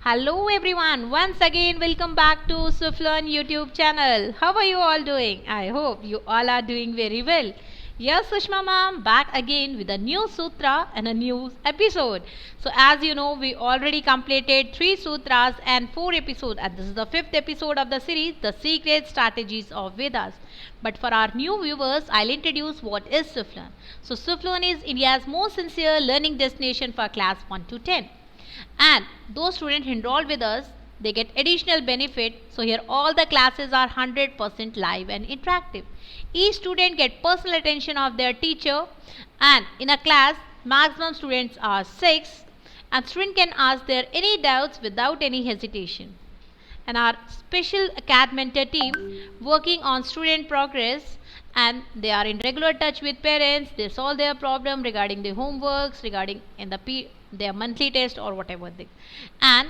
Hello everyone, once again welcome back to Swiflearn YouTube channel. How are you all doing? I hope you all are doing very well. Yes, Sushma ma'am, back again with a new sutra and a new episode. So as you know, we already completed 3 sutras and 4 episodes, and this is the 5th episode of the series, The Secret Strategies of Vedas. But for our new viewers, I'll introduce what is Swiflearn. So Swiflearn is India's most sincere learning destination for class 1 to 10. And those students enrolled with us, they get additional benefit. So here all the classes are 100% live and interactive. Each student get personal attention of their teacher, and in a class maximum students are 6, and student can ask their any doubts without any hesitation. And our special acad mentor team working on student progress, and they are in regular touch with parents. They solve their problem regarding the homeworks, regarding in their monthly test or whatever thing. And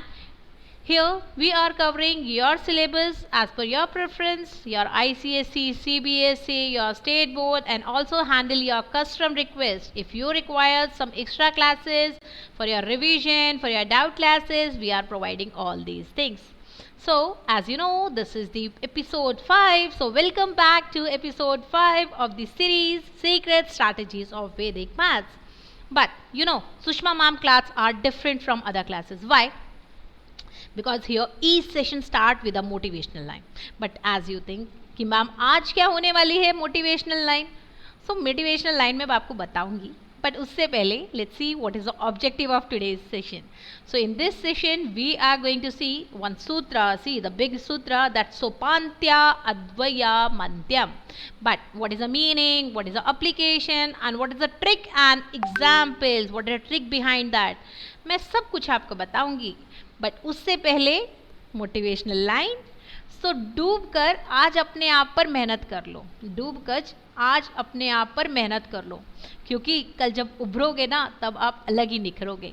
here we are covering your syllabus as per your preference, your ICSE, CBSE, your state board, and also handle your custom request. If you require some extra classes for your revision, for your doubt classes, we are providing all these things. So as you know, this is the episode 5. So welcome back to episode 5 of the series Secret Strategies of Vedic Maths. But you know, Sushma ma'am class are different from other classes. Why? Because here each session start with a motivational line. But as you think कि ma'am आज क्या होने वाली है motivational line, so motivational line मैं आपको बताऊंगी. But उससे पहले let's see what is the objective of today's session. So in this session we are going to see one sutra, see the big sutra, that's Sopantyadvayamantyam. But what is the meaning, what is the application, and what is the trick and examples, what is the trick behind that, मैं सब कुछ आपको बताऊंगी. But उससे पहले motivational line. सो डूब कर आज अपने आप पर मेहनत कर लो. डूब कर आज अपने आप पर मेहनत कर लो, क्योंकि कल जब उभरोगे ना तब आप अलग ही निखरोगे.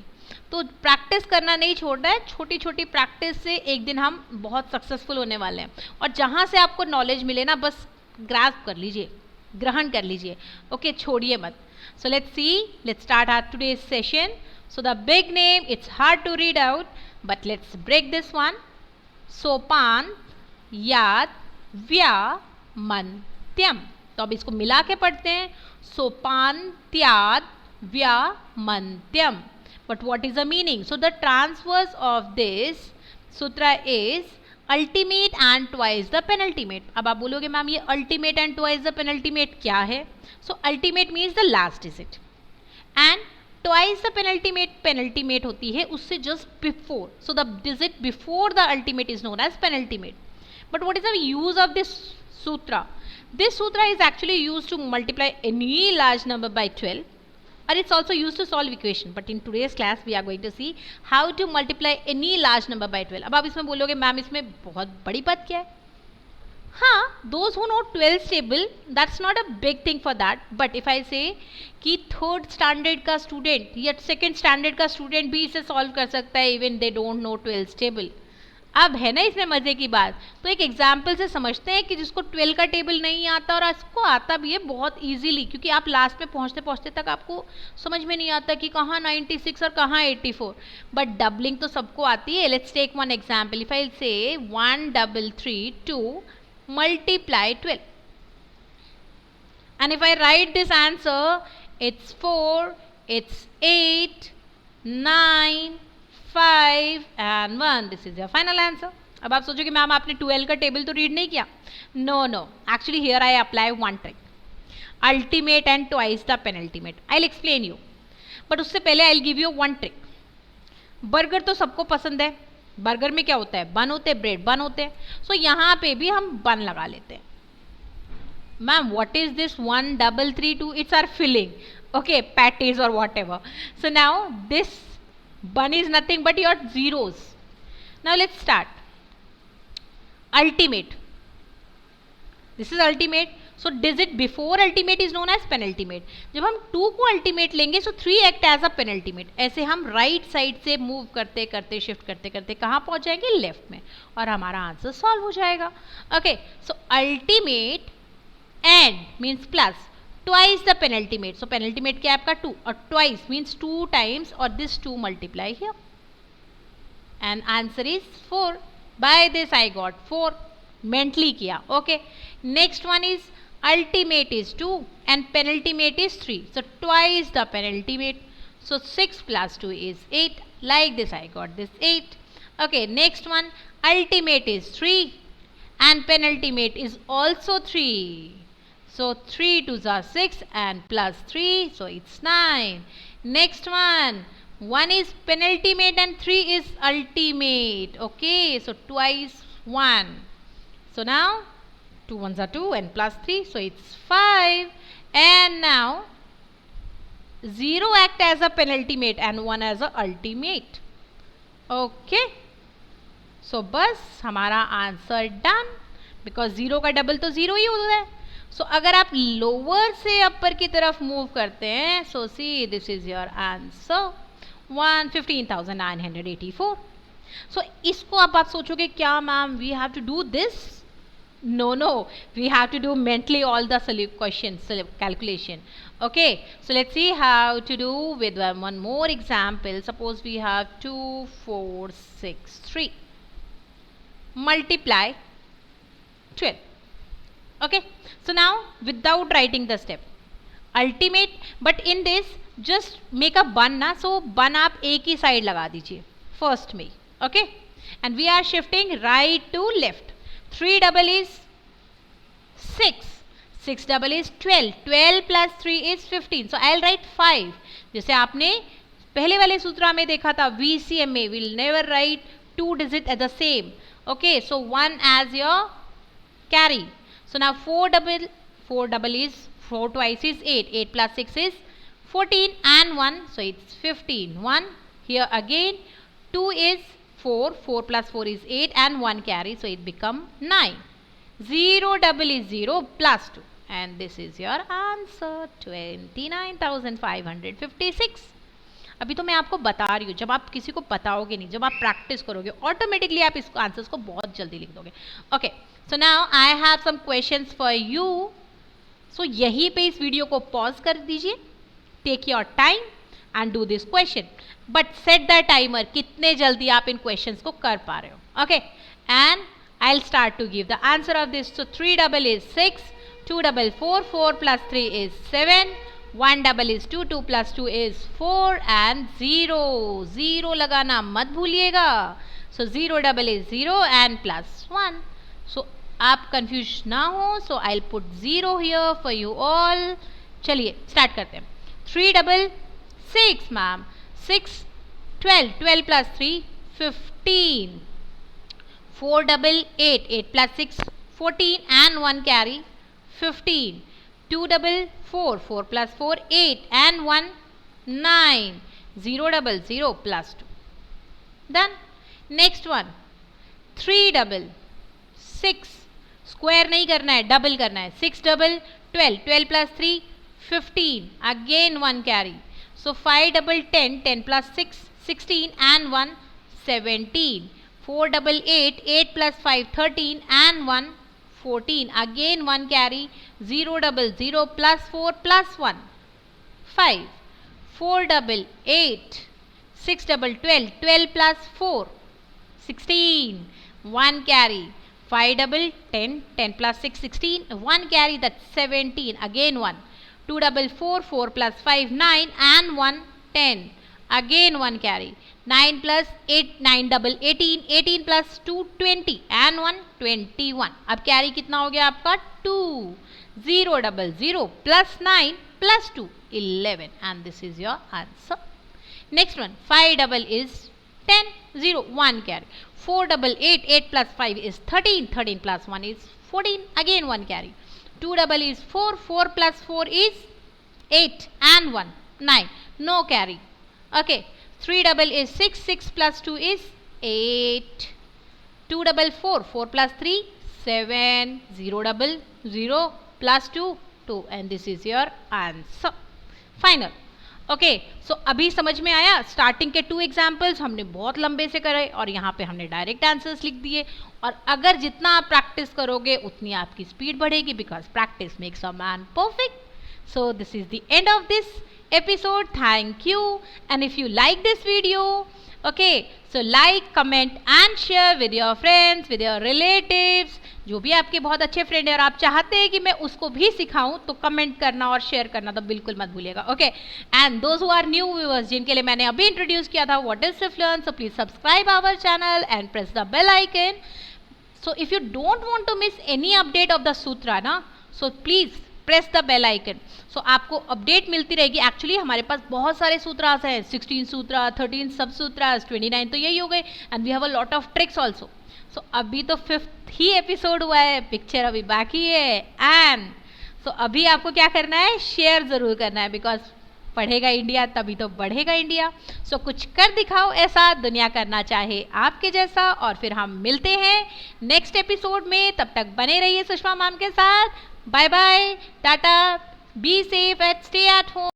तो प्रैक्टिस करना नहीं छोड़ना है. छोटी छोटी प्रैक्टिस से एक दिन हम बहुत सक्सेसफुल होने वाले हैं. और जहाँ से आपको नॉलेज मिले ना बस ग्रास्प कर लीजिए, ग्रहण कर लीजिए. ओके, छोड़िए मत. So let's see, let's start our today's session. So the big name, it's hard to read out, but let's break this one. Sopantyadvayamantyam. तो अब इसको मिला के पढ़ते हैं. Sopantyadvayamantyam. But what is the meaning? So the transverse of this sutra is ultimate and twice the penultimate. अब आप बोलोगे मैम ये ultimate and twice the penultimate क्या है? So ultimate means the last digit, and twice the penultimate होती है उससे just before. So the digit before the ultimate is known as penultimate. But what is the use of this sutra? This sutra is actually used to multiply any large number by 12, or it's also used to solve equation. But in today's class we are going to see how to multiply any large number by 12. अब आप इसमें बोलोगे ma'am इसमें बहुत बड़ी बात क्या है? हाँ, those who know 12th table, that's not a big thing for that. But if I say कि थर्ड स्टैंडर्ड का स्टूडेंट या सेकेंड स्टैंडर्ड का स्टूडेंट भी इसे सॉल्व कर सकता है, even they don't know 12th table. अब है ना इसमें मज़े की बात. तो एक एग्जाम्पल से समझते हैं कि जिसको 12 का टेबल नहीं आता, और इसको आता भी है बहुत ईजीली, क्योंकि आप लास्ट में पहुँचते पहुँचते तक आपको समझ में नहीं आता कि कहाँ 96 और कहाँ 84. बट डबलिंग तो सबको आती है. Let's take one example. If I say 1332 multiply 12, and if I write this answer, it's 4, it's 8, 9, 5 and 1. This is your final answer. अब आप सोचोगे मैम आपने 12 का टेबल तो रीड नहीं किया. No no, actually here I apply one trick, ultimate and twice the penultimate. I will explain you, but उससे पहले I will give you one trick. Burger तो सबको पसंद है. बर्गर में क्या होता है? बन होते हैं, ब्रेड बन होते हैं. सो यहाँ पे भी हम बन लगा लेते हैं. Ma'am what is this 1332? It's our filling. Okay, patties और whatever. So now this bun is nothing but your zeros. Now let's start. Ultimate. This is ultimate. So digit before ultimate is known as penultimate. जब हम 2 को ultimate लेंगे so 3 act as a penultimate. ऐसे हम right side से move करते करते shift करते करते कहाँ पहुँच जाएंगे? left में, और हमारा आंसर solve हो जाएगा. Okay, so ultimate and means plus, twice the penultimate. So penultimate क्या है आपका 2, और twice means 2 times, और this 2 multiply here. and answer is 4. By this I got 4. Mentally किया. Okay. Next one is ultimate is 2 and penultimate is 3. So twice the penultimate. So 6 plus 2 is 8. Like this I got this 8. Okay. Next one, ultimate is 3 and penultimate is also 3. So 3 2s are 6 and plus 3. So it's 9. Next one. 1 is penultimate and 3 is ultimate. Okay. So twice 1. So now 2 1s are 2 and plus 3. So it's 5. And now 0 act as a penultimate and 1 as a ultimate. Okay. So बस हमारा answer done. Because 0 का double तो 0 ही होता है. सो अगर आप lower से अपर की तरफ मूव करते हैं, so see this is your answer 15,984. So इसको अब आप सोचोगे क्या ma'am we have to do this? No, we have to do mentally all the questions, calculation. Okay, so let's see how to do with one more example. Suppose we have 2, 4, 6, 3. Multiply 12. Okay, so now without writing the step, ultimate, but in this just make a bun na, so bun आप एक ही side लगा दीजिए first में. Okay, and we are shifting right to left. 3 double is 6. 6 double is 12. 12 plus 3 is 15. So I'll write 5. जैसे आपने पहले वाले सूत्र में देखा था VCM में, we'll never write 2 digit at the same. Okay, so 1 as your carry. So now 4 double is 4 twice is 8. 8 plus 6 is 14 and 1. So it's 15. 1 here again. 2 is 4. 4 plus 4 is 8 and 1 carry. So it become 9. 0 double is 0 plus 2. And this is your answer 29,556. अभी तो मैं आपको बता रही हूँ, जब आप किसी को बताओगे नहीं, जब आप प्रैक्टिस करोगे ऑटोमेटिकली आप इसको आंसर्स को बहुत जल्दी लिख दोगे. Okay, so now I have some questions for you. So यहीं पे इस वीडियो को पॉज कर दीजिए, take your time and do this question, but set the timer कितने जल्दी आप इन क्वेश्चंस को कर पा रहे हो. Okay, and I will start to give the answer of this. So 3 double is 6, 2 double 4, 4 plus 3 is 7, 1 double is 2, 2 plus 2 is 4 and 0. 0 लगाना मत भूलिएगा. So 0 double is 0 and plus 1. So आप कंफ्यूज ना हो, so I'll put 0 here for you all. चलिए start करते हैं. 3 double 6 ma'am. 6 12, 12 plus 3 15. 4 double 8, 8 plus 6 14 and 1 carry 15. 2 double 4, 4 plus 4 8 and 1 9. 0 double 0 plus 2. Done. Next one 3 double 6. Square नहीं करना है, double करना है. 6 double 12, 12 plus 3 15. Again 1 carry. So 5 double 10, 10 plus 6 16 and 1 17. 4 double 8, 8 plus 5 13 and 1 14. Again 1 carry. 0 double 0 plus 4 plus 1 5. 4 double 8, 6 double 12, 12 plus 4 16. 1 carry. 5 double 10, 10 plus 6 16. 1 carry, that's 17. Again 1. 2 double 4, 4 plus 5 9 and 1 10. Again 1 carry. 9 plus 8, 9 double 18, 18 plus 2 20 and 1 21. अब carry कितना हो गया आपका 2. 0 double 0 plus 9 plus 2 11 and this is your answer. Next one 5 double is 10, 0 1 carry. 4 double 8, 8 plus 5 is 13, 13 plus 1 is 14. Again 1 carry. 2 double is 4, 4 plus 4 is 8 and 1 9. No carry. Okay. 3 double is 6, 6 plus 2 is 8. 2 double 4, 4 plus 3 7. 0 double 0 plus 2 2 and this is your answer. Final. Okay, so अभी समझ में आया. Starting के 2 examples हमने बहुत लंबे से करे और यहाँ पे हमने डायरेक्ट आंसर्स लिख दिए. और अगर जितना आप प्रैक्टिस करोगे उतनी आपकी स्पीड बढ़ेगी, because practice makes a man perfect. So this is the end of this episode. Thank you, and if you like this video, okay, so like, comment and share with your friends, with your relatives, जो भी आपके बहुत अच्छे friend है और आप चाहते हैं कि मैं उसको भी सिखाऊं तो कमेंट करना और शेयर करना तो बिल्कुल मत भूलिएगा. Okay, and those who are new viewers, जिनके लिए मैंने अभी इंट्रोड्यूस किया था what is Swiftlearn, so please subscribe our channel and press the bell icon. So if you don't want to miss any update of the sutra ना, so please press the bell icon. So आपको update मिलती रहेगी. Actually हमारे पास बहुत सारे सूत्रास हैं, 16 सूत्रा, 13 सब सूत्रास, 29 तो यही हो गए, and we have a lot of tricks also. So अभी तो 5th ही एपिसोड हुआ है, पिक्चर अभी बाकी है. एंड सो अभी आपको क्या करना है, शेयर ज़रूर करना है, बिकॉज पढ़ेगा इंडिया तभी तो बढ़ेगा इंडिया. सो कुछ कर दिखाओ ऐसा दुनिया करना चाहे आपके जैसा. और फिर हम मिलते हैं नेक्स्ट एपिसोड में. तब तक बने रहिए सुषमा मैम के साथ. Bye bye, tata, be safe and stay at home.